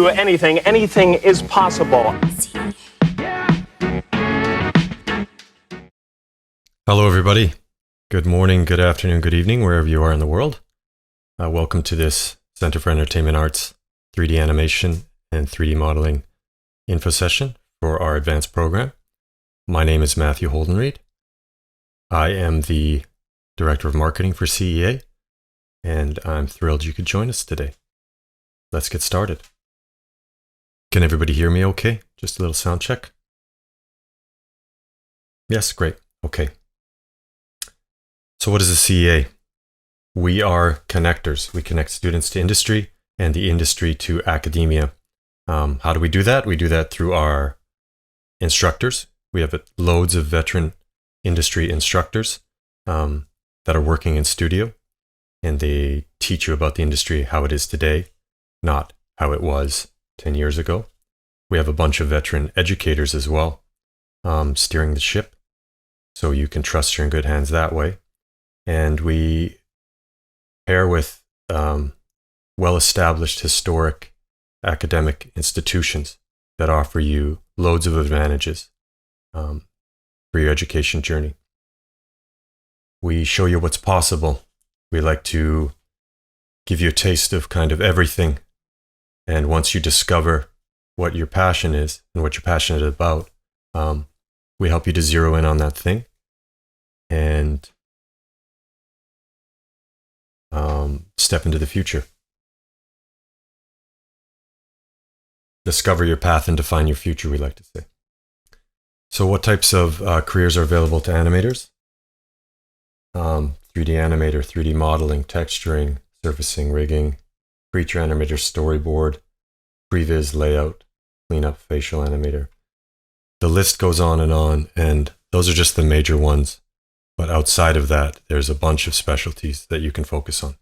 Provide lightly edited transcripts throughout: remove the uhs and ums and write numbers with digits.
do anything. Anything is possible. Hello, everybody. Good morning, good afternoon, good evening, wherever you are in the world. Welcome to this Center for Entertainment Arts 3D Animation and 3D Modeling info session for our advanced program. My name is Matthew Holdenreid. I am the Director of Marketing for CEA, and I'm thrilled you could join us today. Let's get started. Can everybody hear me okay? Just a little sound check. Yes, great. Okay. So what is the CEA? We are connectors. We connect students to industry and the industry to academia. How do we do that? We do that through our instructors. We have loads of veteran industry instructors that are working in studio, and they teach you about the industry, how it is today, not how it was 10 years ago. We have a bunch of veteran educators as well, steering the ship, so you can trust you're in good hands that way. And we pair with well-established historic academic institutions that offer you loads of advantages for your education journey. We show you what's possible. We like to give you a taste of kind of everything. And once you discover what your passion is and what you're passionate about, we help you to zero in on that thing and step into the future. Discover your path and define your future, we like to say. So what types of careers are available to animators? 3D animator, 3D modeling, texturing, surfacing, rigging, creature animator, storyboard, previs, layout, cleanup, facial animator. The list goes on, and those are just the major ones. But outside of that, there's a bunch of specialties that you can focus on.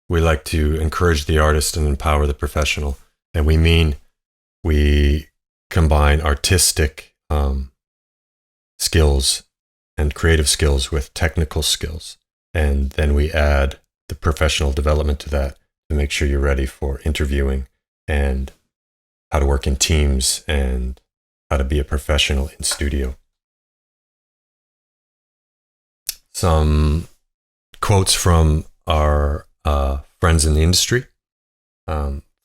We like to encourage the artist and empower the professional. And we combine artistic skills and creative skills with technical skills. And then we add the professional development to that to make sure you're ready for interviewing and how to work in teams and how to be a professional in studio. Some quotes from our friends in the industry.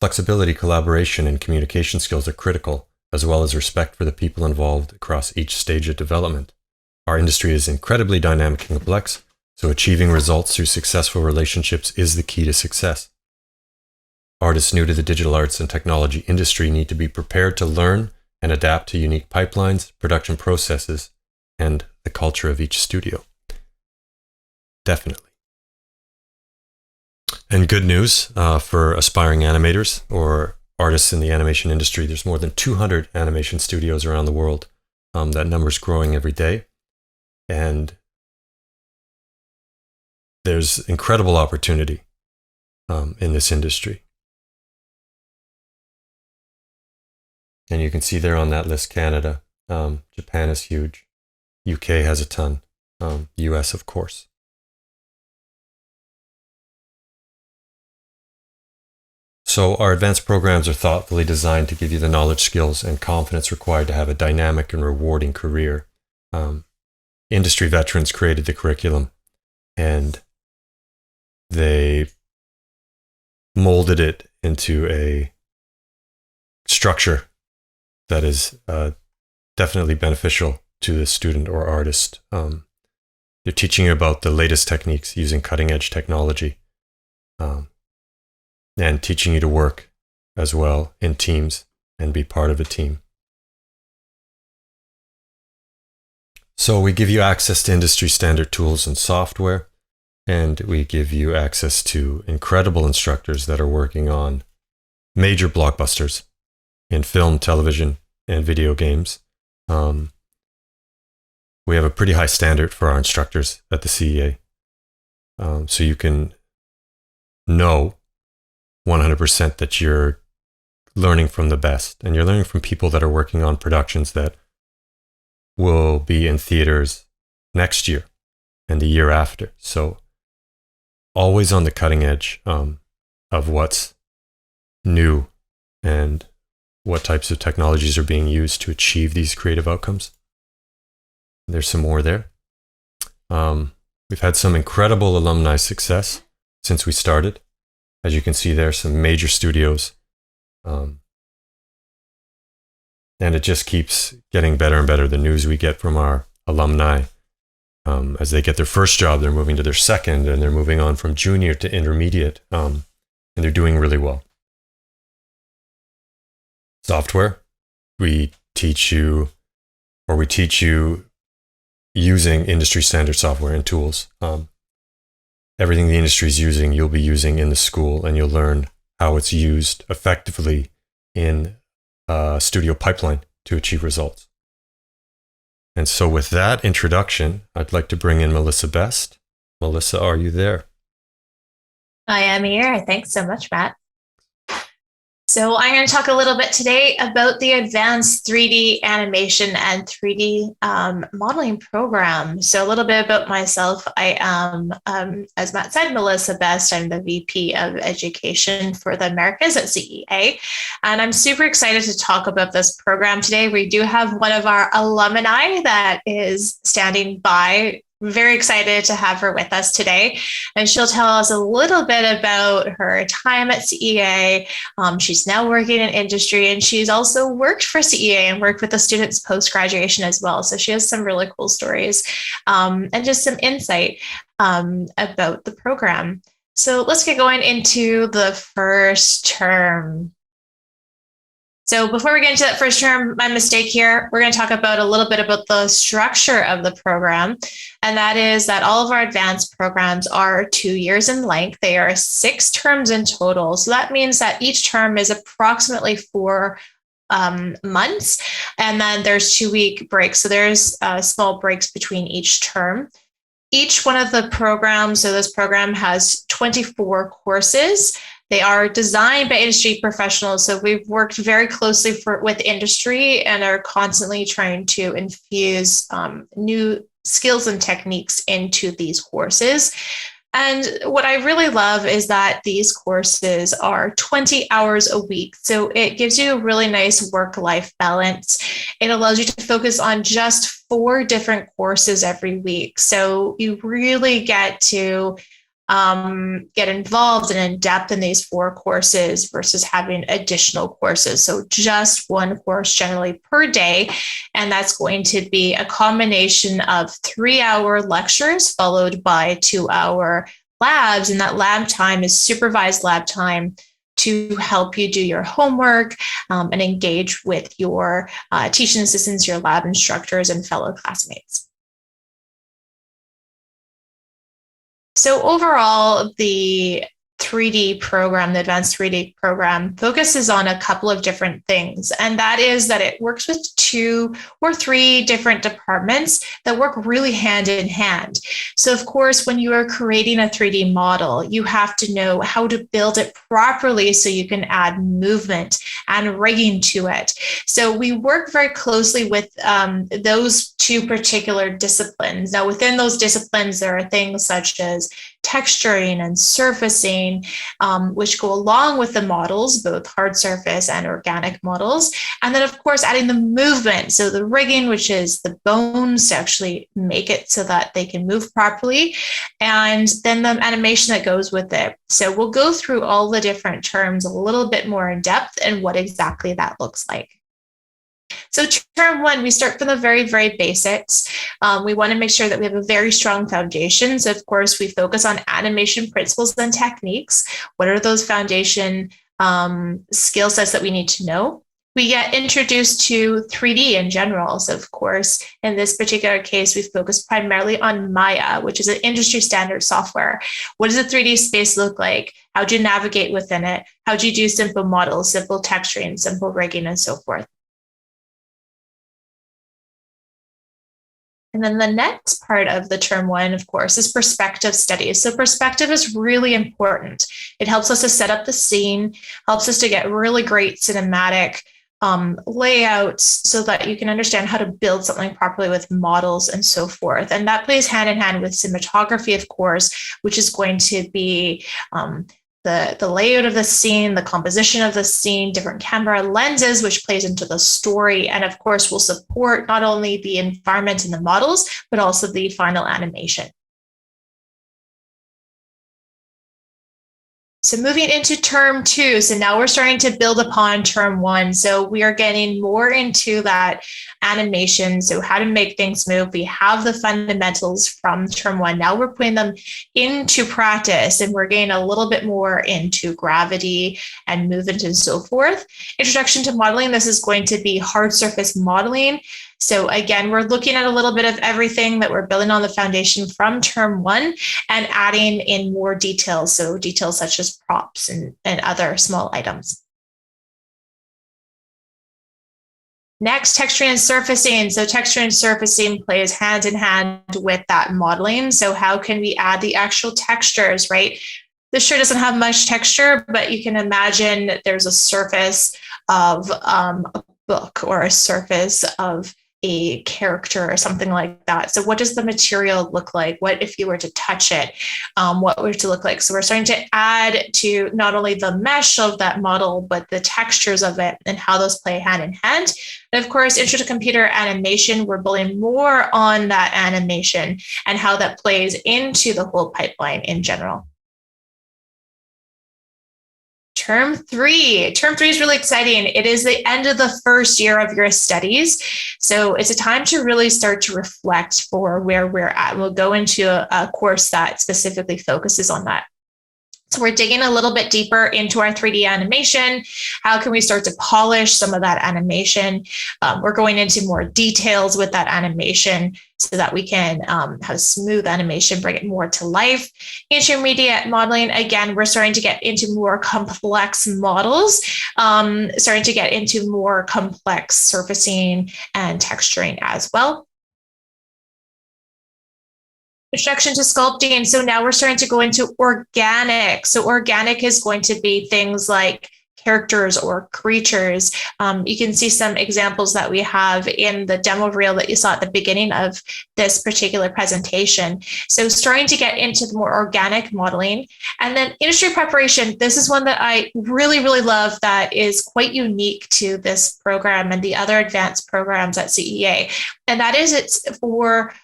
Flexibility, collaboration, and communication skills are critical, as well as respect for the people involved across each stage of development. Our industry is incredibly dynamic and complex, so achieving results through successful relationships is the key to success. Artists new to the digital arts and technology industry need to be prepared to learn and adapt to unique pipelines, production processes, and the culture of each studio. Definitely. And good news for aspiring animators or artists in the animation industry. There's more than 200 animation studios around the world. That number's growing every day. And there's incredible opportunity in this industry. And you can see there on that list, Canada. Japan is huge. UK has a ton. US, of course. So our advanced programs are thoughtfully designed to give you the knowledge, skills, and confidence required to have a dynamic and rewarding career. Industry veterans created the curriculum, and they molded it into a structure that is definitely beneficial to the student or artist. They're teaching you about the latest techniques using cutting-edge technology. And teaching you to work as well in teams and be part of a team. So we give you access to industry standard tools and software, and we give you access to incredible instructors that are working on major blockbusters in film, television, and video games. We have a pretty high standard for our instructors at the CEA. So you can know 100% that you're learning from the best, and you're learning from people that are working on productions that will be in theaters next year and the year after. So always on the cutting edge of what's new and what types of technologies are being used to achieve these creative outcomes. There's some more there. We've had some incredible alumni success since we started. As you can see there, some major studios. And it just keeps getting better and better. The news we get from our alumni, as they get their first job, they're moving to their second, and they're moving on from junior to intermediate, and they're doing really well. Software, we teach you using industry standard software and tools. Everything the industry is using, you'll be using in the school, and you'll learn how it's used effectively in a studio pipeline to achieve results. And so with that introduction, I'd like to bring in Melissa Best. Melissa, are you there? I am here. Thanks so much, Matt. So I'm going to talk a little bit today about the Advanced 3D Animation and 3D Modeling Program. So a little bit about myself. I am, as Matt said, Melissa Best. I'm the VP of Education for the Americas at CEA. And I'm super excited to talk about this program today. We do have one of our alumni that is standing by. Very excited to have her with us today, and she'll tell us a little bit about her time at CEA. She's now working in industry, and she's also worked for CEA and worked with the students post-graduation as well. So she has some really cool stories and just some insight about the program. So let's get going into the first term. So before we get into that first term, my mistake here, we're going to talk about a little bit about the structure of the program. And that is that all of our advanced programs are 2 years in length. They are 6 terms in total. So that means that each term is approximately 4 months. And then there's 2-week breaks. So there's small breaks between each term. Each one of the programs, so this program has 24 courses. They are designed by industry professionals. So we've worked very closely with industry and are constantly trying to infuse new skills and techniques into these courses. And what I really love is that these courses are 20 hours a week. So it gives you a really nice work-life balance. It allows you to focus on just 4 different courses every week. So you really get to get involved and in depth in these 4 courses versus having additional courses. So just 1 course generally per day. And that's going to be a combination of 3-hour lectures followed by 2-hour labs. And that lab time is supervised lab time to help you do your homework and engage with your teaching assistants, your lab instructors, and fellow classmates. So overall, the 3D program, the Advanced 3D program, focuses on a couple of different things. And that is that it works with 2 or 3 different departments that work really hand in hand. So of course, when you are creating a 3D model, you have to know how to build it properly so you can add movement and rigging to it. So we work very closely with those 2 particular disciplines. Now, within those disciplines, there are things such as texturing and surfacing, which go along with the models, both hard surface and organic models. And then, of course, adding the movement. So the rigging, which is the bones to actually make it so that they can move properly. And then the animation that goes with it. So we'll go through all the different terms a little bit more in depth and what exactly that looks like. So term 1, we start from the very, very basics. We want to make sure that we have a very strong foundation. So of course, we focus on animation principles and techniques. What are those foundation skill sets that we need to know? We get introduced to 3D in general. So of course, in this particular case, we focus primarily on Maya, which is an industry standard software. What does a 3D space look like? How do you navigate within it? How do you do simple models, simple texturing, simple rigging, and so forth? And then the next part of the term 1, of course, is perspective studies. So perspective is really important. It helps us to set up the scene, helps us to get really great cinematic layouts so that you can understand how to build something properly with models and so forth. And that plays hand in hand with cinematography, of course, which is going to be the layout of the scene, the composition of the scene, different camera lenses, which plays into the story, and of course will support not only the environment and the models, but also the final animation. So moving into term 2, so now we're starting to build upon term 1. So we are getting more into that animation, so how to make things move. We have the fundamentals from term 1. Now we're putting them into practice, and we're getting a little bit more into gravity and movement and so forth. Introduction to modeling, this is going to be hard surface modeling. So again, we're looking at a little bit of everything that we're building on the foundation from term 1 and adding in more details. So details such as props and other small items. Next, texturing and surfacing. So texturing and surfacing plays hand in hand with that modeling. So how can we add the actual textures, right? This sure doesn't have much texture, but you can imagine that there's a surface of a book or a surface of a character or something like that. So what does the material look like? What if you were to touch it? What would it look like? So we're starting to add to not only the mesh of that model, but the textures of it and how those play hand in hand. And of course, intro to computer animation, we're building more on that animation and how that plays into the whole pipeline in general. Term 3. Term 3 is really exciting. It is the end of the first year of your studies. So it's a time to really start to reflect for where we're at. We'll go into a course that specifically focuses on that. So we're digging a little bit deeper into our 3D animation. How can we start to polish some of that animation? We're going into more details with that animation so that we can have smooth animation, bring it more to life. Intermediate modeling, again, we're starting to get into more complex models, starting to get into more complex surfacing and texturing as well. Introduction to sculpting. So now we're starting to go into organic. So organic is going to be things like characters or creatures. You can see some examples that we have in the demo reel that you saw at the beginning of this particular presentation. So starting to get into the more organic modeling. And then industry preparation. This is one that I really, really love that is quite unique to this program and the other advanced programs at CEA. And that is it's for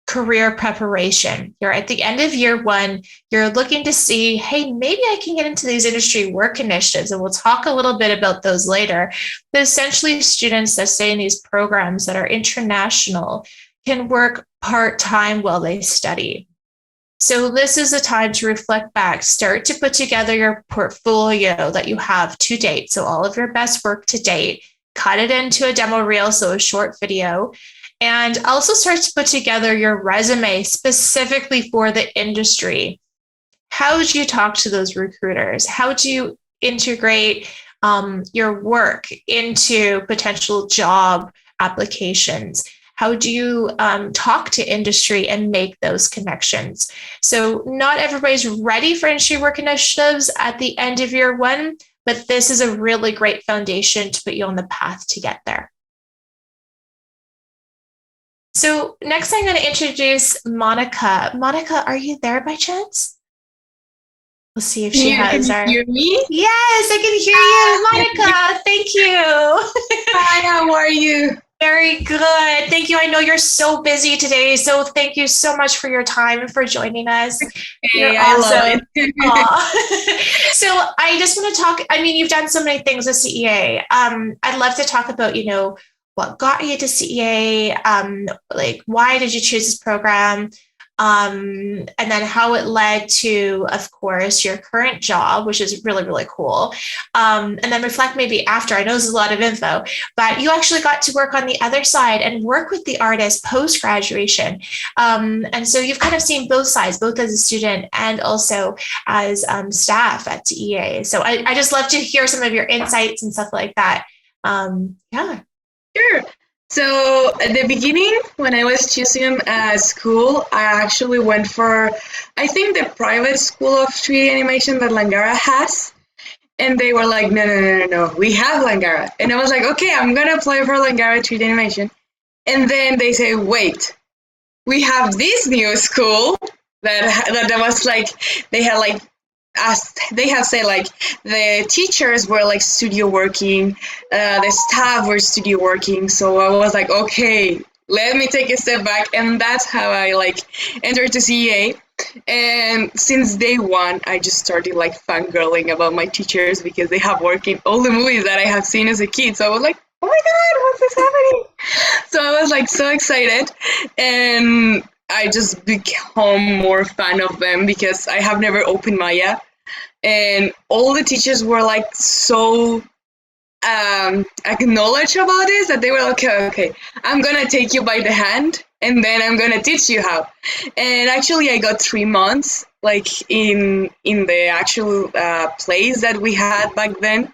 career preparation. You're at the end of year 1, you're looking to see, hey, maybe I can get into these industry work initiatives, and we'll talk a little bit about those later. But essentially, students that stay in these programs that are international can work part-time while they study. So this is a time to reflect back, start to put together your portfolio that you have to date. So all of your best work to date, cut it into a demo reel, so a short video, and also start to put together your resume specifically for the industry. How do you talk to those recruiters? How do you integrate your work into potential job applications? How do you talk to industry and make those connections? So not everybody's ready for industry work initiatives at the end of year 1, but this is a really great foundation to put you on the path to get there. So next I'm going to introduce Monica. Monica, are you there by chance? We'll see if she has our... Can you hear me? Yes, I can hear you. Monica, thank you. Hi, how are you? Very good. Thank you. I know you're so busy today, so thank you so much for your time and for joining us. Hey, I love it. So I just want to talk, I mean, you've done so many things at CEA. I'd love to talk about, what got you to CEA, like why did you choose this program, and then how it led to, of course, your current job, which is really, really cool. And then reflect maybe after, I know this is a lot of info, but you actually got to work on the other side and work with the artist post-graduation. And so you've kind of seen both sides, both as a student and also as staff at CEA. So I just love to hear some of your insights and stuff like that. Yeah. Sure. So at the beginning, when I was choosing school, I actually went for, I think, the private school of 3D animation that Langara has. And they were like, no, we have Langara. And I was like, okay, I'm going to apply for Langara 3D animation. And then they say, wait, we have this new school that was like, they had like as they have said, like the teachers were like studio working, the staff were studio working. So I was like, okay, let me take a step back, and that's how I like entered to CEA. And since day one, I just started like fangirling about my teachers because they have worked in all the movies that I have seen as a kid. So I was like, oh my God, what's this happening? So I was like so excited, and I just become more fan of them because I have never opened Maya, and all the teachers were like so acknowledge about this that they were like, okay, I'm gonna take you by the hand and then I'm gonna teach you how. And actually I got 3 months like in the actual place that we had back then,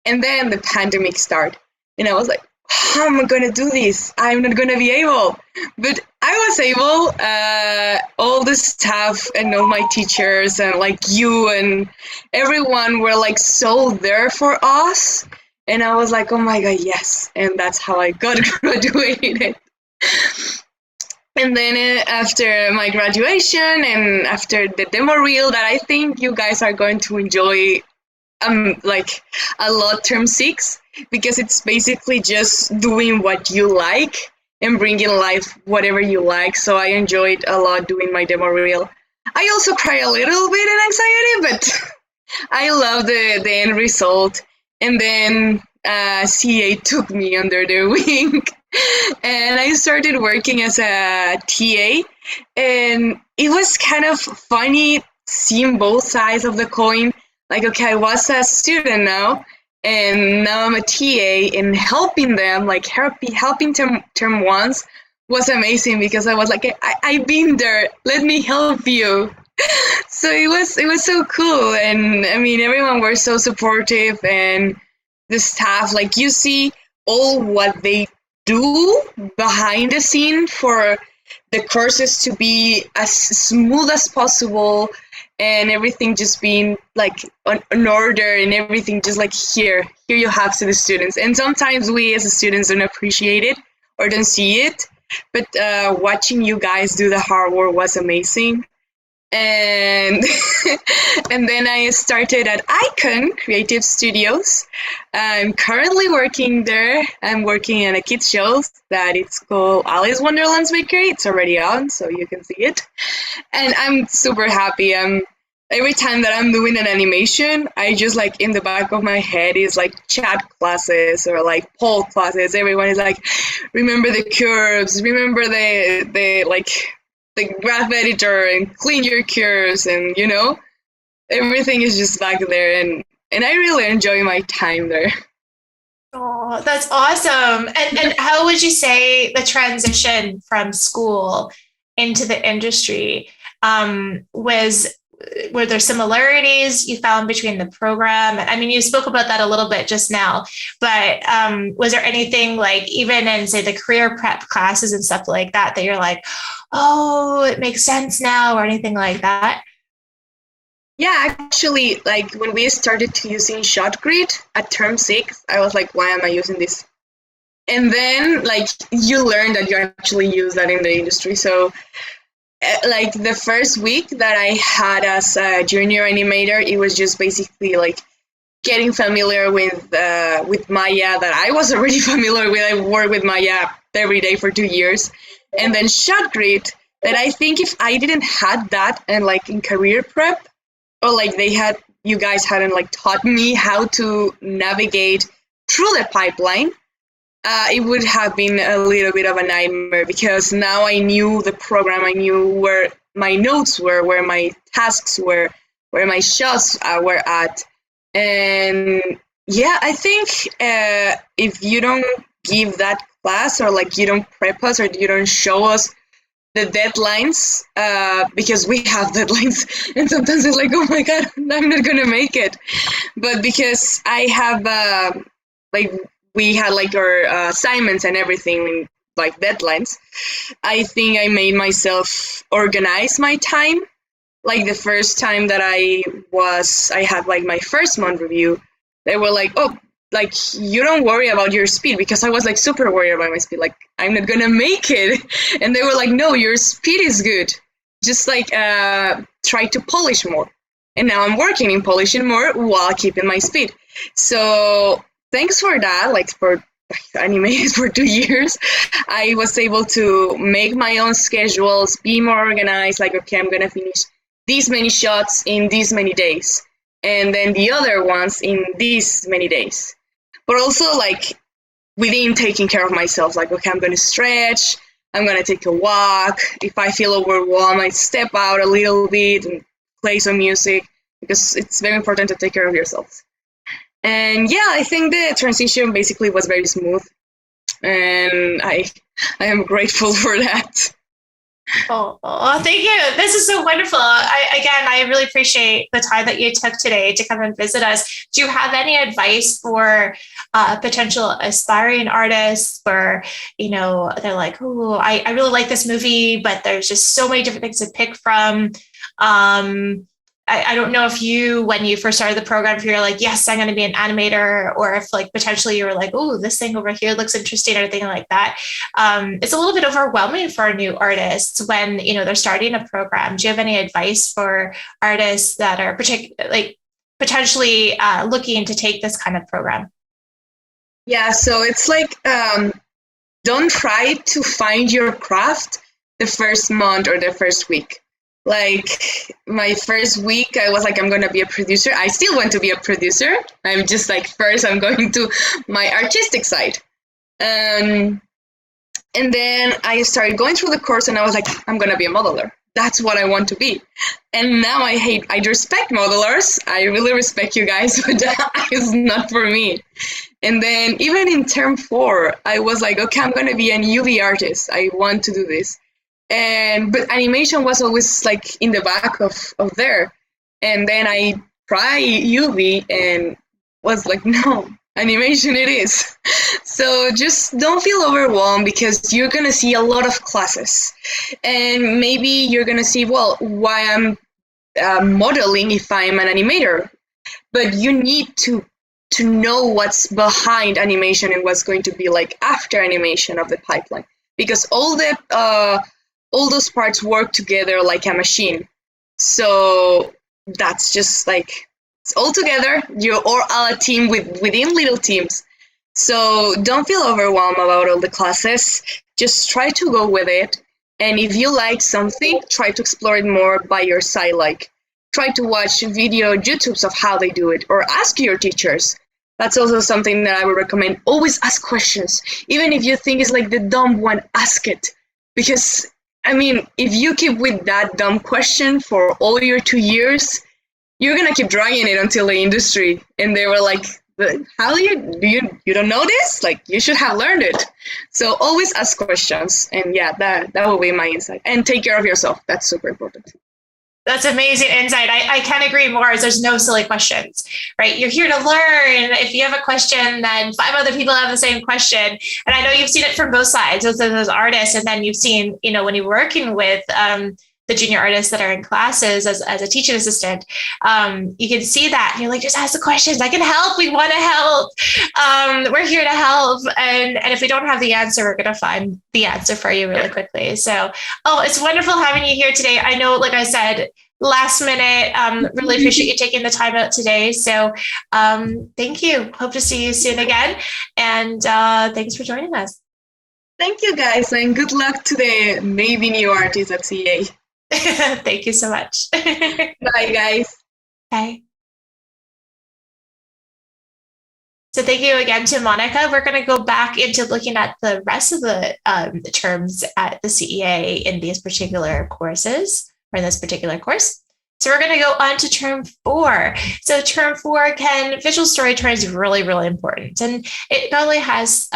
and then the pandemic started, and I was like, how am I gonna do this? I'm not gonna be able. But I was able. All the staff and all my teachers and like you and everyone were like so there for us. And I was like, oh my God, yes. And that's how I got graduated. And then after my graduation and after the demo reel that I think you guys are going to enjoy like a lot term 6, because it's basically just doing what you like and bringing life whatever you like. So I enjoyed a lot doing my demo reel. I also cry a little bit in anxiety, but I love the end result. And then CEA took me under their wing, and I started working as a TA, and it was kind of funny seeing both sides of the coin. Like, okay, I was a student now, and now I'm a TA, and helping them, like helping term 1s was amazing because I was like, I've been there, let me help you. So it was so cool, and I mean everyone were so supportive, and the staff, like you see all what they do behind the scene for the courses to be as smooth as possible, and everything just being like on order, and everything just like here you have to the students. And sometimes we as students don't appreciate it or don't see it, but watching you guys do the hard work was amazing. And and then I started at Icon Creative Studios. I'm currently working there. I'm working in a kids show that it's called Alice Wonderland's Bakery. It's already on, so you can see it. And I'm super happy. Every time that I'm doing an animation, I just like in the back of my head is like chat classes or like poll classes. Everyone is like, remember the curves, remember the like the graph editor, and clean your curves, and you know, everything is just back there, and I really enjoy my time there. Oh, that's awesome. And how would you say the transition from school into the industry were there similarities you found between the program? I mean, you spoke about that a little bit just now, but was there anything like even in, say, the career prep classes and stuff like that you're like, oh, it makes sense now, or anything like that? Yeah, actually, like when we started to using ShotGrid at term 6, I was like, why am I using this? And then like you learn that you actually use that in the industry. So like the first week that I had as a junior animator, it was just basically like getting familiar with Maya that I was already familiar with. I worked with Maya every day for 2 years. And then ShotGrid, that I think if I didn't had that and like in career prep, or like you guys hadn't like taught me how to navigate through the pipeline, it would have been a little bit of a nightmare, because now I knew the program, I knew where my notes were, where my tasks were, where my shots were at. And yeah, I think if you don't give that class, or like you don't prep us, or you don't show us the deadlines, because we have deadlines, and sometimes it's like, oh my God, I'm not gonna make it. But because I have like we had like our assignments and everything, like deadlines, I think I made myself organize my time. Like the first time that I had like my first month review, they were like, oh, like you don't worry about your speed, because I was like super worried about my speed, like I'm not gonna make it. And they were like, no, your speed is good, just like try to polish more. And now I'm working in polishing more while keeping my speed. So thanks for that, like for anime for 2 years, I was able to make my own schedules, be more organized, like, okay, I'm going to finish these many shots in these many days, and then the other ones in these many days. But also, like, within taking care of myself, like, okay, I'm going to stretch, I'm going to take a walk. If I feel overwhelmed, I step out a little bit and play some music, because it's very important to take care of yourself. And yeah, I think the transition basically was very smooth, and I am grateful for that. Thank you. This is so wonderful. I really appreciate the time that you took today to come and visit us. Do you have any advice for potential aspiring artists where, they're like, oh, I really like this movie, but there's just so many different things to pick from. I don't know if when you first started the program, if you're like, yes, I'm going to be an animator, or if like potentially you were like, oh, this thing over here looks interesting, or anything like that. It's a little bit overwhelming for new artists when, they're starting a program. Do you have any advice for artists that are potentially looking to take this kind of program? Yeah, so it's like, don't try to find your craft the first month or the first week. Like my first week, I was like, I'm going to be a producer. I still want to be a producer. I'm just like, first I'm going to my artistic side. And then I started going through the course and I was like, I'm going to be a modeler. That's what I want to be. And now I respect modelers. I really respect you guys, but that is not for me. And then even in term 4, I was like, okay, I'm going to be an UV artist. I want to do this. But animation was always like in the back of there. And then I tried UV and was like, no, animation it is. So just don't feel overwhelmed, because you're going to see a lot of classes. And maybe you're going to see, well, why I'm modeling if I'm an animator. But you need to know what's behind animation and what's going to be like after animation of the pipeline. Because all those parts work together like a machine. So that's just like, it's all together. You're all a team within little teams. So don't feel overwhelmed about all the classes. Just try to go with it. And if you like something, try to explore it more by your side. Like, try to watch YouTubes of how they do it, or ask your teachers. That's also something that I would recommend. Always ask questions. Even if you think it's like the dumb one, ask it. Because I mean, if you keep with that dumb question for all your 2 years, you're gonna keep dragging it until the industry, and they were like, "How do you don't know this? Like, you should have learned it." So always ask questions, and yeah, that will be my insight. And take care of yourself. That's super important. That's amazing insight. I can't agree more. As there's no silly questions, right? You're here to learn. If you have a question, then 5 other people have the same question. And I know you've seen it from both sides, as artists, and then you've seen, when you're working with the junior artists that are in classes as a teaching assistant, you can see that. And you're like, just ask the questions. I can help. We want to help. We're here to help. And if we don't have the answer, we're going to find the answer for you really quickly. So, it's wonderful having you here today. I know, like I said, last minute, really appreciate you taking the time out today. So thank you. Hope to see you soon again. And thanks for joining us. Thank you, guys. And good luck to the maybe new artists at CEA. Thank you so much. Bye, guys. Bye. So thank you again to Monica. We're going to go back into looking at the rest of the terms at the CEA in these particular courses, or in this particular course. So we're going to go on to term 4. So term 4, visual storytelling is really, really important. And it not only has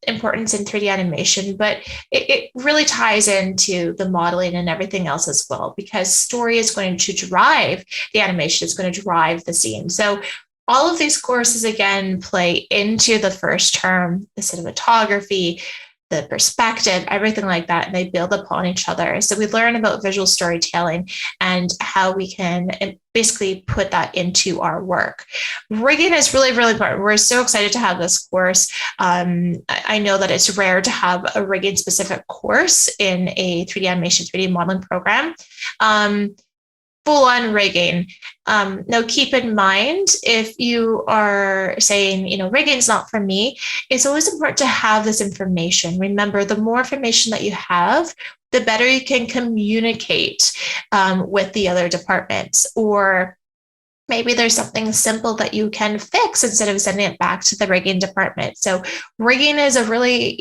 importance in 3D animation, but it really ties into the modeling and everything else as well, because story is going to drive the animation, it's going to drive the scene. So all of these courses, again, play into the first term, the cinematography, the perspective, everything like that, and they build upon each other. So we learn about visual storytelling and how we can basically put that into our work. Rigging is really, really important. We're so excited to have this course. I know that it's rare to have a rigging specific course in a 3D animation, 3D modeling program. full-on rigging. Now, keep in mind, if you are saying, rigging's not for me, it's always important to have this information. Remember, the more information that you have, the better you can communicate with the other departments. Or maybe there's something simple that you can fix instead of sending it back to the rigging department. So rigging is a really,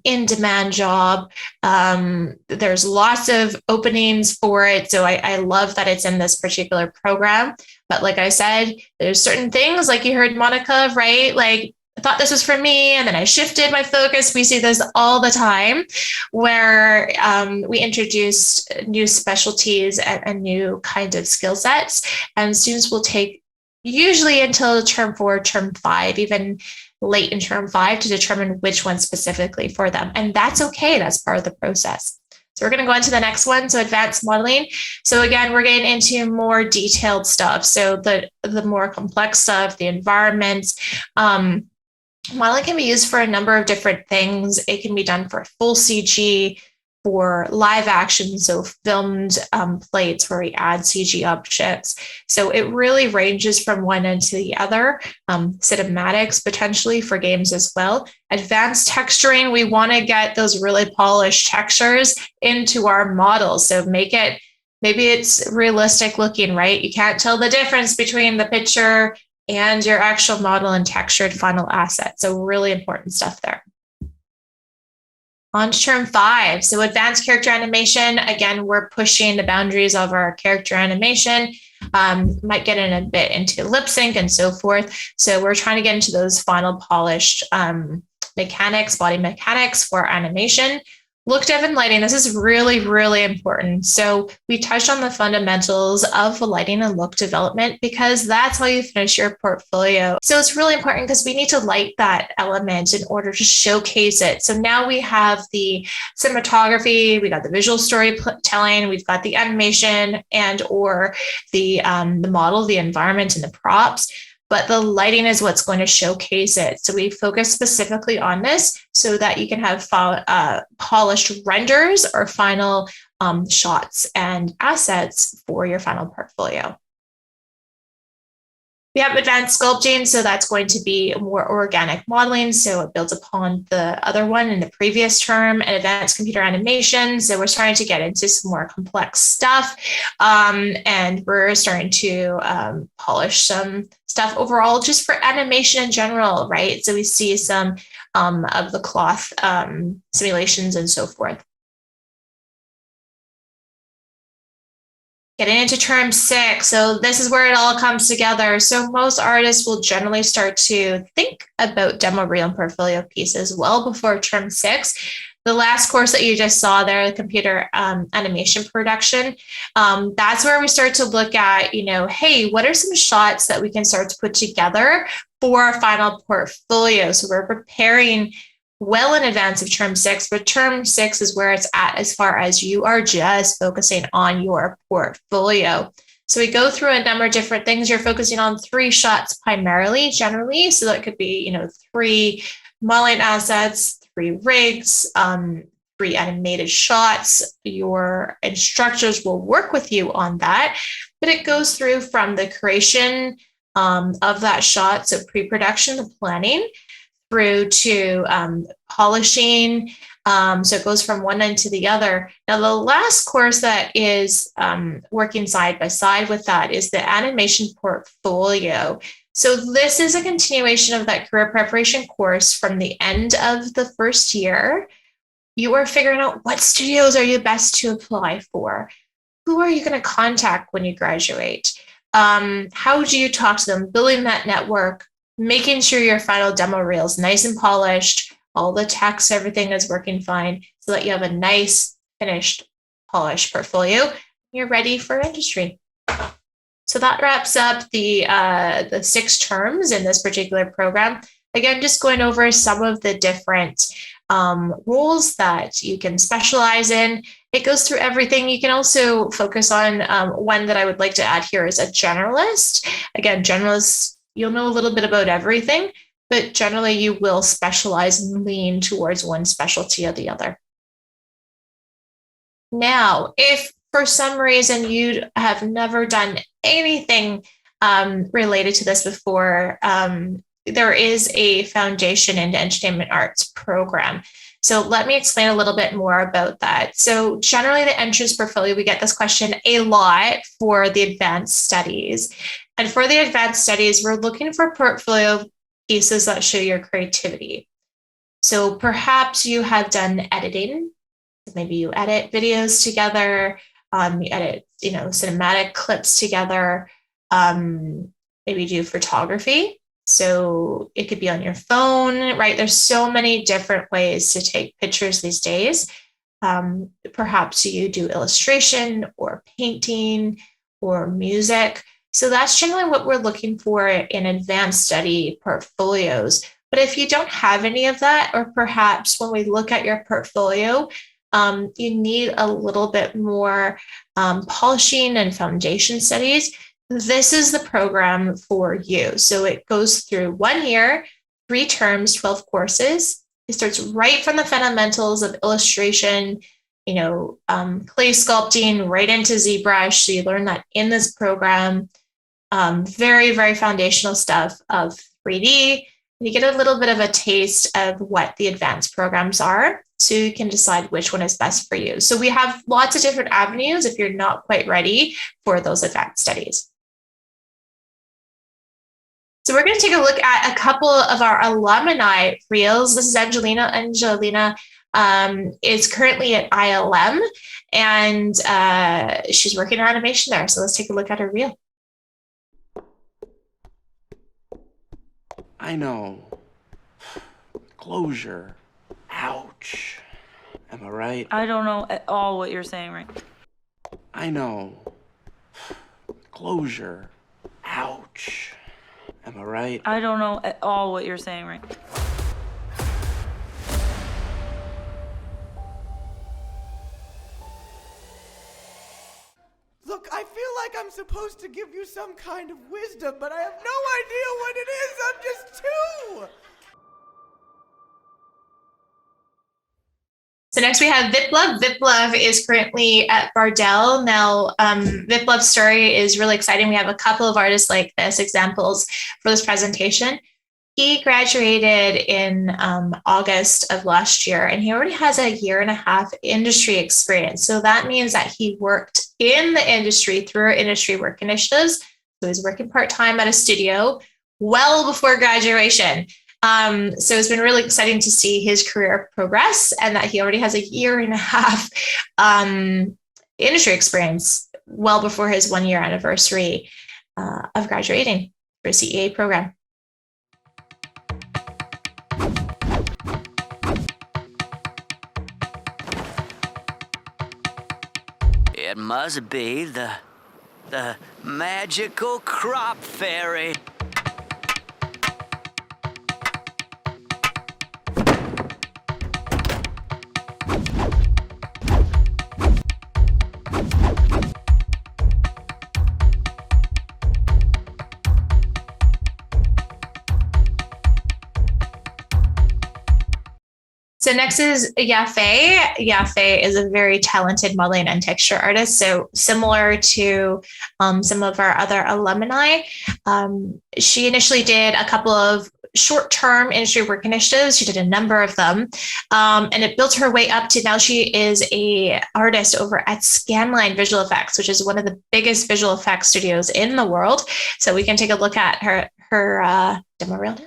in-demand job. There's lots of openings for it. So I love that it's in this particular program. But like I said, there's certain things, like you heard Monica, right? Like, I thought this was for me, and then I shifted my focus. We see this all the time where we introduce new specialties and new kind of skill sets, and students will take usually until term 4, term 5, even late in term 5 to determine which one specifically for them. And that's okay. That's part of the process. So we're going to go on to the next one. So advanced modeling. So again, we're getting into more detailed stuff. So the more complex stuff, the environments. Modeling can be used for a number of different things. It can be done for full CG, for live action, so filmed plates where we add CG objects. So it really ranges from one end to the other. Cinematics potentially for games as well. Advanced texturing, we want to get those really polished textures into our models. So maybe it's realistic looking, right? You can't tell the difference between the picture and your actual model and textured final asset. So really important stuff there. On to term 5. So advanced character animation. Again, we're pushing the boundaries of our character animation. Might get in a bit into lip sync and so forth. So we're trying to get into those final polished mechanics, body mechanics for animation. Look, dev, and lighting. This is really, really important. So we touched on the fundamentals of lighting and look development because that's how you finish your portfolio. So it's really important because we need to light that element in order to showcase it. So now we have the cinematography, we got the visual storytelling, we've got the animation and or the model, the environment, and the props. But the lighting is what's going to showcase it. So we focus specifically on this so that you can have polished renders or final shots and assets for your final portfolio. We have advanced sculpting, so that's going to be more organic modeling, so it builds upon the other one in the previous term, and advanced computer animation, so we're starting to get into some more complex stuff, and we're starting to polish some stuff overall just for animation in general, right? So we see some of the cloth simulations and so forth. Getting into term 6, so this is where it all comes together. So most artists will generally start to think about demo reel and portfolio pieces well before term 6. The last course that you just saw there, the computer animation production, that's where we start to look at, hey, what are some shots that we can start to put together for our final portfolio? So we're preparing well in advance of term 6, but term 6 is where it's at as far as you are just focusing on your portfolio. So we go through a number of different things. You're focusing on 3 shots primarily, generally. So that could be, 3 modeling assets, 3 rigs, 3 animated shots. Your instructors will work with you on that, but it goes through from the creation of that shot, so pre-production, the planning, through to polishing. So it goes from one end to the other. Now, the last course that is working side by side with that is the animation portfolio. So this is a continuation of that career preparation course from the end of the first year. You are figuring out what studios are you best to apply for. Who are you going to contact when you graduate? How do you talk to them? Building that network, making sure your final demo reel is nice and polished, all the text, everything is working fine, so that you have a nice, finished, polished portfolio. You're ready for industry. So that wraps up the 6 terms in this particular program. Again, just going over some of the different roles that you can specialize in. It goes through everything. You can also focus on one that I would like to add here is a generalist. Again, generalists, you'll know a little bit about everything, but generally you will specialize and lean towards one specialty or the other. Now, if for some reason you have never done anything related to this before, there is a Foundation in Entertainment Arts program. So let me explain a little bit more about that. So generally the entrance portfolio, we get this question a lot for the advanced studies. And for the advanced studies, we're looking for portfolio pieces that show your creativity. So perhaps you have done editing. Maybe you edit videos together, you edit, cinematic clips together. Maybe you do photography. So it could be on your phone, right? There's so many different ways to take pictures these days. Perhaps you do illustration or painting or music. So that's generally what we're looking for in advanced study portfolios. But if you don't have any of that, or perhaps when we look at your portfolio, you need a little bit more polishing and foundation studies, this is the program for you. So it goes through 1 year, 3 terms, 12 courses. It starts right from the fundamentals of illustration, clay sculpting, right into ZBrush. So you learn that in this program. Very, very foundational stuff of 3D. You get a little bit of a taste of what the advanced programs are, so you can decide which one is best for you. So we have lots of different avenues if you're not quite ready for those advanced studies. So we're going to take a look at a couple of our alumni reels. This is Angelina. Angelina is currently at ILM, and she's working on animation there. So let's take a look at her reel. I know. Closure. Ouch. Am I right? I don't know at all what you're saying right. I know. Closure. Ouch. Am I right? I don't know at all what you're saying right. Look, I feel like I'm supposed to give you some kind of wisdom, but I have no idea what it is. I'm just two. So next we have Viplav. Viplav is currently at Bardell. Now, Viplav's story is really exciting. We have a couple of artists like this, examples for this presentation. He graduated in August of last year, and he already has a 1.5 year industry experience. So that means that he worked in the industry through our industry work initiatives. So he's working part-time at a studio well before graduation. So it's been really exciting to see his career progress, and that he already has a 1.5 year industry experience well before his 1 year anniversary of graduating for a CEA program. It must be the magical crop fairy. So next is Jaffe. Jaffe is a very talented modeling and texture artist. So similar to some of our other alumni, she initially did a couple of short-term industry work initiatives. She did a number of them, and it built her way up to now she is a artist over at Scanline Visual Effects, which is one of the biggest visual effects studios in the world. So we can take a look at her demo reel now.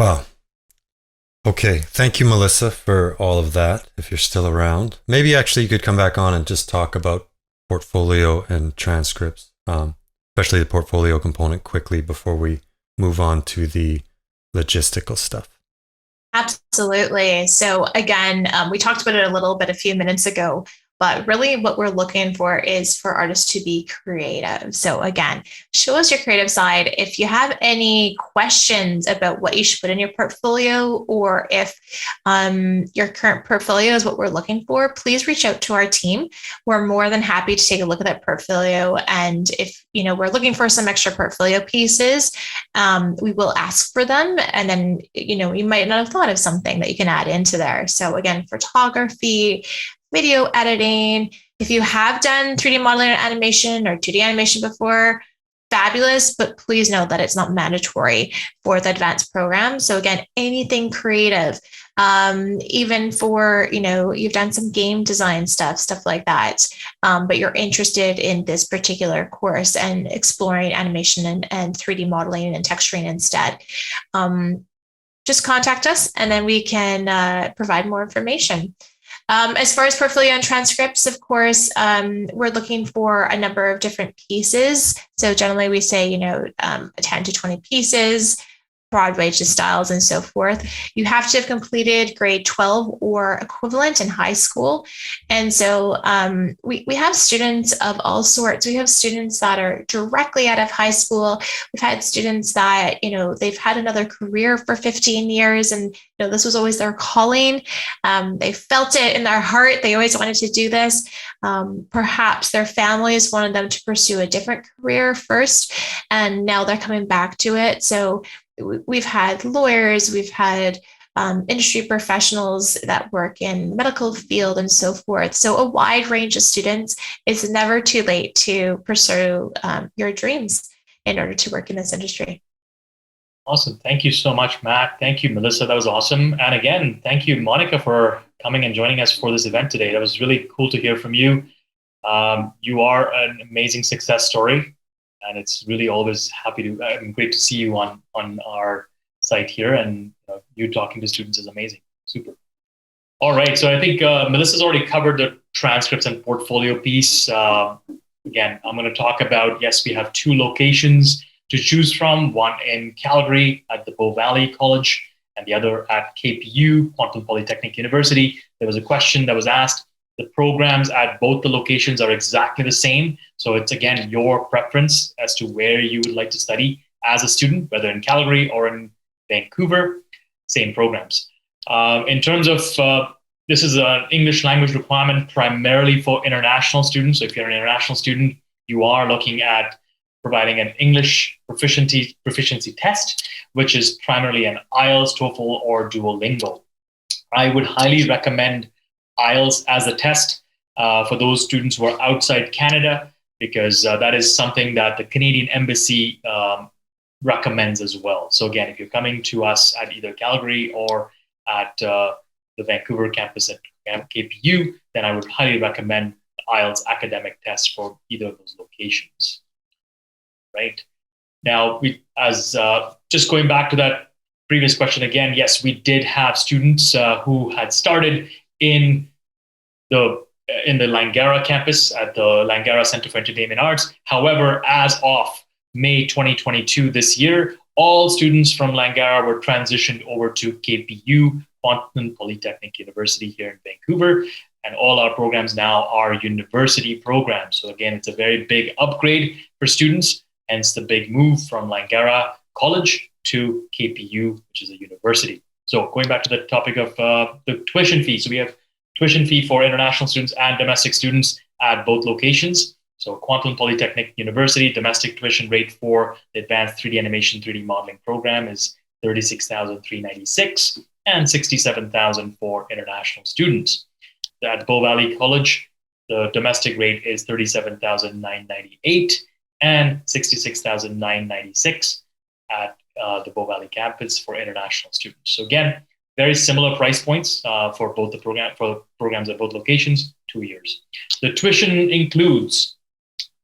Wow. Okay. Thank you, Melissa, for all of that. If you're still around, maybe actually you could come back on and just talk about portfolio and transcripts, especially the portfolio component quickly before we move on to the logistical stuff. Absolutely. So again, we talked about it a little bit a few minutes ago, but really what we're looking for is for artists to be creative. So again, show us your creative side. If you have any questions about what you should put in your portfolio, or if your current portfolio is what we're looking for, please reach out to our team. We're more than happy to take a look at that portfolio. And if we're looking for some extra portfolio pieces, we will ask for them. And then, you might not have thought of something that you can add into there. So again, photography, video editing. If you have done 3D modeling or animation or 2D animation before, fabulous, but please know that it's not mandatory for the advanced program. So again, anything creative, even for, you've done some game design stuff like that, but you're interested in this particular course and exploring animation and 3D modeling and texturing instead, just contact us and then we can provide more information. As far as portfolio and transcripts, of course, we're looking for a number of different pieces. So generally we say, 10 to 20 pieces, broad range of styles and so forth. You have to have completed grade 12 or equivalent in high school. And so we have students of all sorts. We have students that are directly out of high school. We've had students that, they've had another career for 15 years and, this was always their calling. They felt it in their heart. They always wanted to do this. Perhaps their families wanted them to pursue a different career first, and now they're coming back to it. So we've had lawyers, we've had industry professionals that work in medical field and so forth. So a wide range of students. It's never too late to pursue your dreams in order to work in this industry. Awesome. Thank you so much, Matt. Thank you, Melissa. That was awesome. And again, thank you, Monica, for coming and joining us for this event today. That was really cool to hear from you. You are an amazing success story. And it's really always great to see you on our site here, and you talking to students is amazing. Super. All right, so I think Melissa's already covered the transcripts and portfolio piece. Again, I'm going to talk about, yes, we have 2 locations to choose from, one in Calgary at the Bow Valley College and the other at KPU, Quantum Polytechnic University. There was a question that was asked. The programs at both the locations are exactly the same. So it's, again, your preference as to where you would like to study as a student, whether in Calgary or in Vancouver, same programs. In terms of, this is an English language requirement primarily for international students. So if you're an international student, you are looking at providing an English proficiency test, which is primarily an IELTS, TOEFL, or Duolingo. I would highly recommend IELTS as a test for those students who are outside Canada, because that is something that the Canadian Embassy recommends as well. So again, if you're coming to us at either Calgary or at the Vancouver campus at KPU, then I would highly recommend the IELTS academic test for either of those locations. Right. Now, just going back to that previous question again, yes, we did have students who had started in the Langara campus at the Langara Center for Entertainment Arts. However, as of May 2022 this year, all students from Langara were transitioned over to KPU, Quantum Polytechnic University here in Vancouver, and all our programs now are university programs. So again, it's a very big upgrade for students, hence the big move from Langara College to KPU, which is a university. So going back to the topic of the tuition fee. So we have tuition fee for international students and domestic students at both locations. So Quantum Polytechnic University, domestic tuition rate for the Advanced 3D Animation 3D Modeling program is $36,396 and $67,000 for international students. At Bow Valley College, the domestic rate is $37,998 and $66,996 at the Bow Valley campus for international students. So again, very similar price points for both the programs at both locations, 2 years. The tuition includes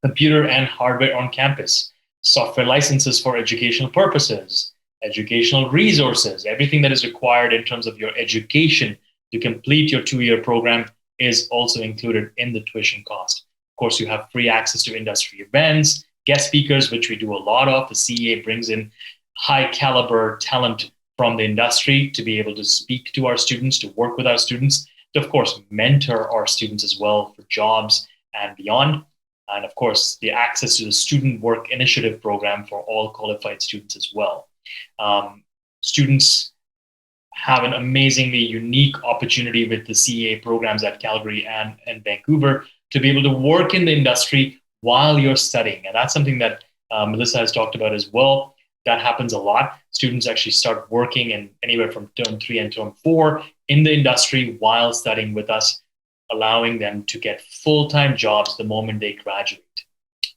computer and hardware on campus, software licenses for educational purposes, educational resources, everything that is required in terms of your education to complete your 2-year program is also included in the tuition cost. Of course, you have free access to industry events, guest speakers, which we do a lot of. The CEA brings in high caliber talent from the industry to be able to speak to our students, to work with our students, to, of course, mentor our students as well for jobs and beyond. And of course, the access to the Student Work Initiative program for all qualified students as well. Students have an amazingly unique opportunity with the CEA programs at Calgary and Vancouver to be able to work in the industry while you're studying. And that's something that Melissa has talked about as well. That happens a lot. Students actually start working in anywhere from term 3 and term 4 in the industry while studying with us, allowing them to get full-time jobs the moment they graduate.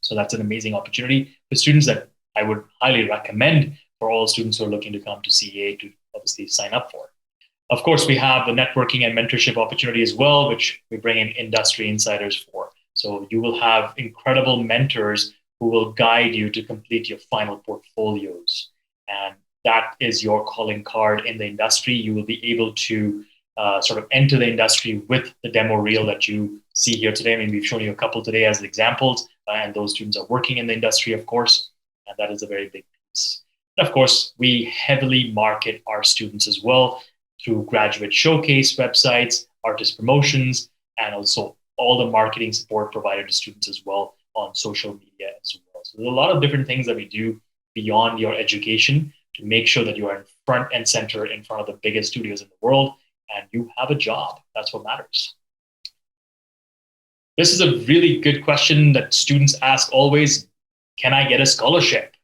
So that's an amazing opportunity for students that I would highly recommend for all students who are looking to come to CEA to obviously sign up for. Of course, we have the networking and mentorship opportunity as well, which we bring in industry insiders for. So you will have incredible mentors who will guide you to complete your final portfolios. And that is your calling card in the industry. You will be able to sort of enter the industry with the demo reel that you see here today. I mean, we've shown you a couple today as examples, and those students are working in the industry, of course, and that is a very big piece. And of course, we heavily market our students as well through graduate showcase websites, artist promotions, and also all the marketing support provided to students as well on social media as well. So there's a lot of different things that we do beyond your education to make sure that you are in front and center in front of the biggest studios in the world and you have a job. That's what matters. This is a really good question that students ask always. Can I get a scholarship?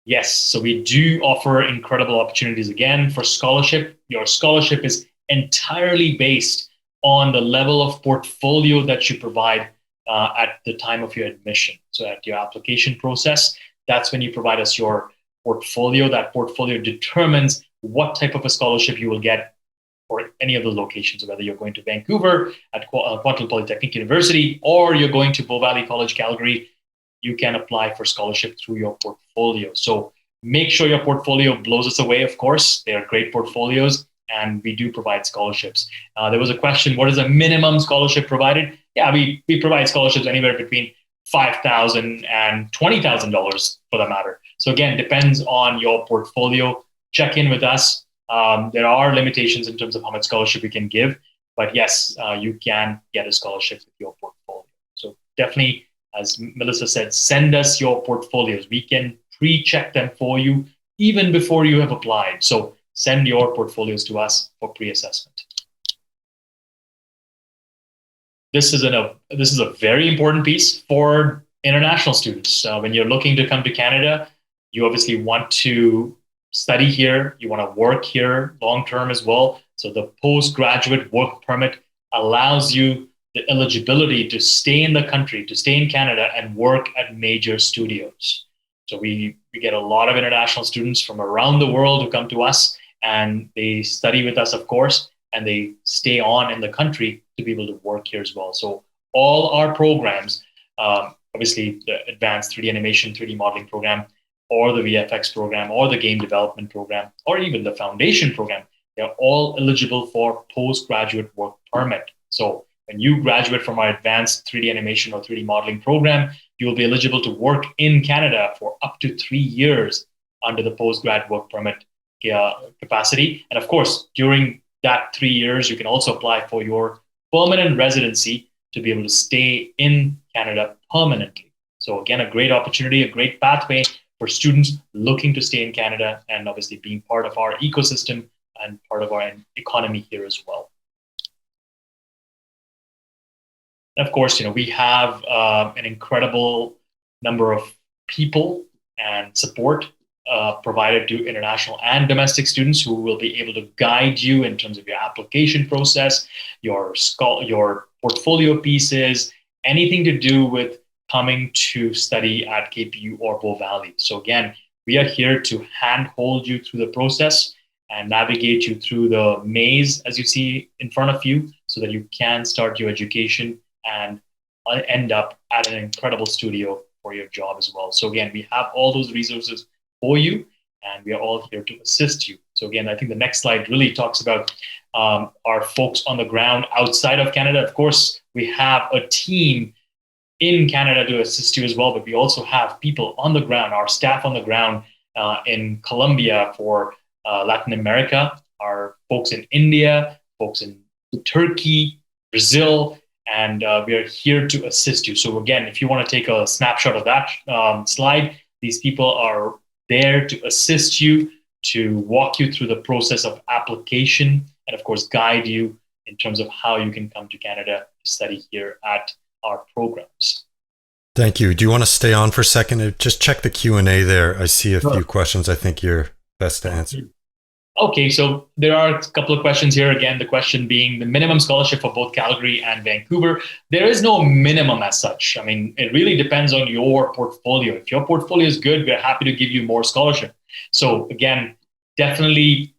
Yes, so we do offer incredible opportunities again for scholarship. Your scholarship is entirely based on the level of portfolio that you provide at the time of your admission. So at your application process, that's when you provide us your portfolio. That portfolio determines what type of a scholarship you will get for any of the locations, whether you're going to Vancouver at Quantal Polytechnic University or you're going to Bow Valley College, Calgary. You can apply for scholarship through your portfolio. So make sure your portfolio blows us away, of course. They are great portfolios, and we do provide scholarships. There was a question, what is a minimum scholarship provided? Yeah, we provide scholarships anywhere between $5,000 and $20,000 for that matter. So again, depends on your portfolio. Check in with us. There are limitations in terms of how much scholarship we can give, but yes, you can get a scholarship with your portfolio. So definitely, as Melissa said, send us your portfolios. We can pre-check them for you even before you have applied. So send your portfolios to us for pre-assessment. This is a very important piece for international students. When you're looking to come to Canada, you obviously want to study here, you want to work here long-term as well. So the postgraduate work permit allows you the eligibility to stay in the country, to stay in Canada and work at major studios. So we get a lot of international students from around the world who come to us and they study with us, of course, and they stay on in the country to be able to work here as well. So all our programs, obviously the advanced 3D animation, 3D modeling program, or the VFX program, or the game development program, or even the foundation program, they're all eligible for postgraduate work permit. So when you graduate from our advanced 3D animation or 3D modeling program, you will be eligible to work in Canada for up to 3 years under the postgrad work permit capacity. And of course, during that 3 years, you can also apply for your permanent residency to be able to stay in Canada permanently. So again, a great opportunity, a great pathway for students looking to stay in Canada and obviously being part of our ecosystem and part of our economy here as well. And of course, we have an incredible number of people and support provided to international and domestic students who will be able to guide you in terms of your application process, your portfolio pieces, anything to do with coming to study at KPU or Bow Valley. So again, we are here to handhold you through the process and navigate you through the maze as you see in front of you so that you can start your education and end up at an incredible studio for your job as well. So again, we have all those resources for you. and we are all here to assist you. So again, I think the next slide really talks about our folks on the ground outside of Canada. Of course, we have a team in Canada to assist you as well, but we also have people on the ground, our staff on the ground in Colombia for Latin America, our folks in India, folks in Turkey, Brazil, and we are here to assist you. So again, if you want to take a snapshot of that slide, these people are there to assist you, to walk you through the process of application, and of course, guide you in terms of how you can come to Canada to study here at our programs. Thank you. Do you want to stay on for a second? Just check the Q&A there. I see a few questions I think you're best to answer. Okay, so there are a couple of questions here. Again, the question being the minimum scholarship for both Calgary and Vancouver. There is no minimum as such. I mean, it really depends on your portfolio. If your portfolio is good, we're happy to give you more scholarship. So again, definitely,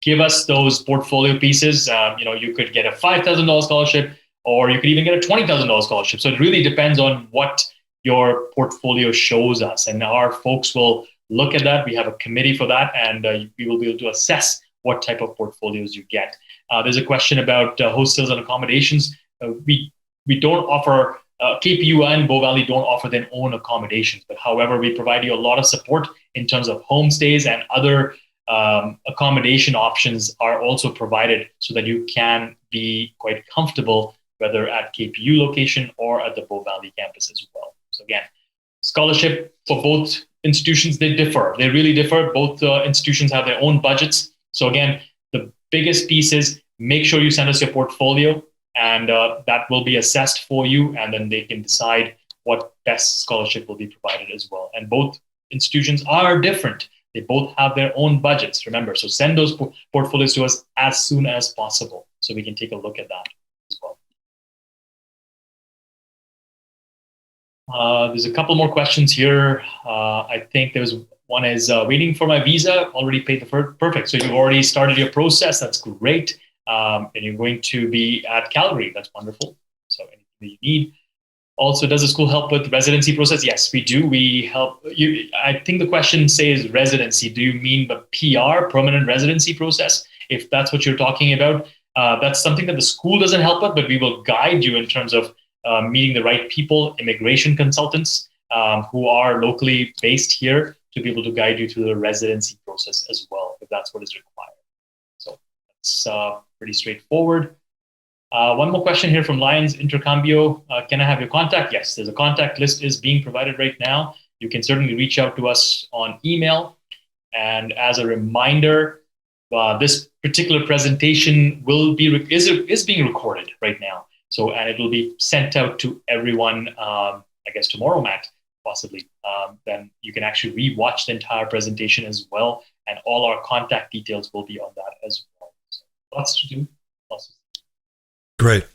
give us those portfolio pieces. You could get a $5,000 scholarship, or you could even get a $20,000 scholarship. So it really depends on what your portfolio shows us. And our folks will look at that. We have a committee for that, and we will be able to assess what type of portfolios you get. There's a question about hostels and accommodations. We don't offer, KPU and Bow Valley don't offer their own accommodations, but however, we provide you a lot of support in terms of homestays, and other accommodation options are also provided so that you can be quite comfortable, whether at KPU location or at the Bow Valley campus as well. So again, scholarship for both institutions, they differ. They really differ. Both institutions have their own budgets. So again, the biggest piece is make sure you send us your portfolio, and that will be assessed for you, and then they can decide what best scholarship will be provided as well. And both institutions are different. They both have their own budgets, remember. So send those portfolios to us as soon as possible so we can take a look at that as well. There's a couple more questions here. I think there's one is waiting for my visa, already paid the first. Perfect. So you've already started your process. That's great. And you're going to be at Calgary. That's wonderful. So anything that you need. Also, does the school help with the residency process? Yes, we do. We help you. I think the question says residency. Do you mean the PR, permanent residency process? If that's what you're talking about, that's something that the school doesn't help with, but we will guide you in terms of meeting the right people, immigration consultants who are locally based here, to be able to guide you through the residency process as well, if that's what is required. So that's pretty straightforward. One more question here from Lions Intercambio. Can I have your contact? Yes, there's a contact list is being provided right now. You can certainly reach out to us on email. And as a reminder, this particular presentation is being recorded right now. So, and it will be sent out to everyone, I guess tomorrow, Matt, possibly. Then you can actually re-watch the entire presentation as well. And all our contact details will be on that as well. So lots to do. Great.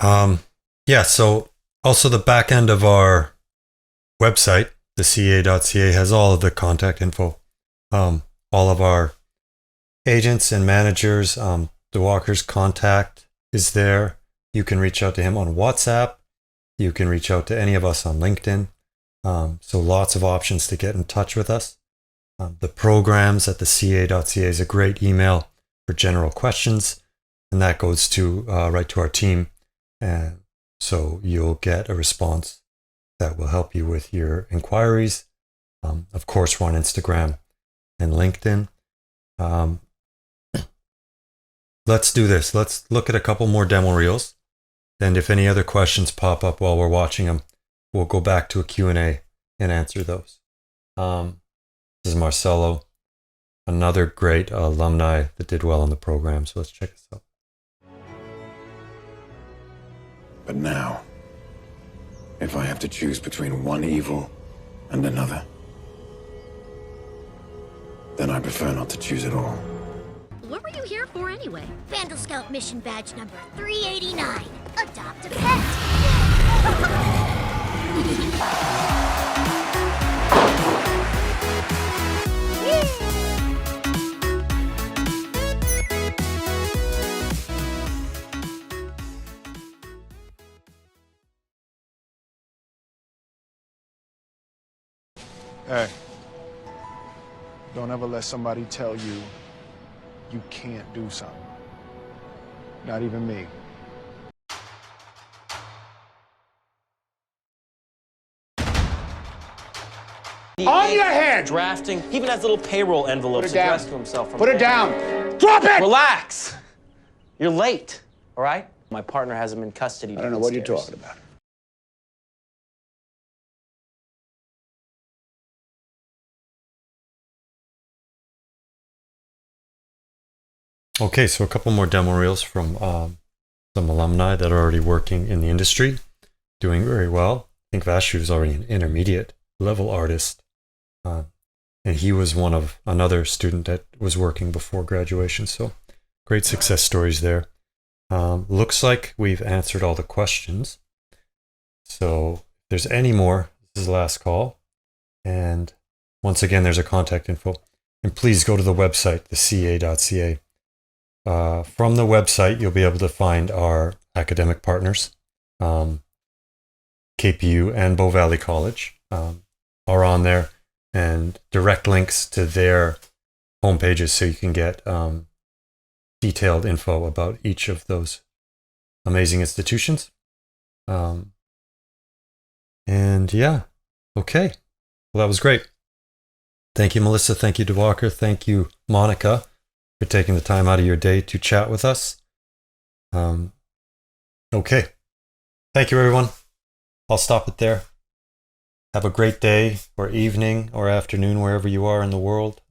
Yeah, so also the back end of our website, the CEA.ca, has all of the contact info. All of our agents and managers, DeWalker's contact is there. You can reach out to him on WhatsApp. You can reach out to any of us on LinkedIn. So lots of options to get in touch with us. The programs at the CEA.ca is a great email for general questions, and that goes to right to our team. And so you'll get a response that will help you with your inquiries. Of course, we're on Instagram and LinkedIn. Let's do this. Let's look at a couple more demo reels. And if any other questions pop up while we're watching them, we'll go back to a Q&A and answer those. This is Marcelo, another great alumni that did well in the program. So let's check this out. But now, if I have to choose between one evil and another, then I prefer not to choose at all. What were you here for anyway? Vandal Scout mission badge number 389. Adopt a pet. Hey. Don't ever let somebody tell you you can't do something. Not even me. On your head! Drafting. He even has little payroll envelopes addressed to himself. Put it down. Drop it! Relax. You're late, all right? My partner has him in custody. I don't know what you're talking about. Okay, so a couple more demo reels from some alumni that are already working in the industry, doing very well. I think Vashu is already an intermediate level artist, and he was one of another student that was working before graduation. So great success stories there. Looks like we've answered all the questions. So if there's any more, this is the last call. And once again, there's a contact info. And please go to the website, the CEA.ca. From the website, you'll be able to find our academic partners. KPU and Bow Valley College are on there, and direct links to their homepages so you can get detailed info about each of those amazing institutions. And yeah, okay. Well, that was great. Thank you, Melissa. Thank you, DeWalker. Thank you, Monica, for taking the time out of your day to chat with us. Okay. Thank you, everyone. I'll stop it there. Have a great day or evening or afternoon, wherever you are in the world.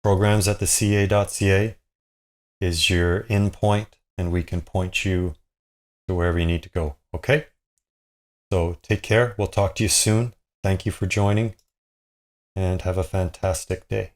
Programs at the CEA.ca is your in point, and we can point you to wherever you need to go. Okay? So take care. We'll talk to you soon. Thank you for joining, and have a fantastic day.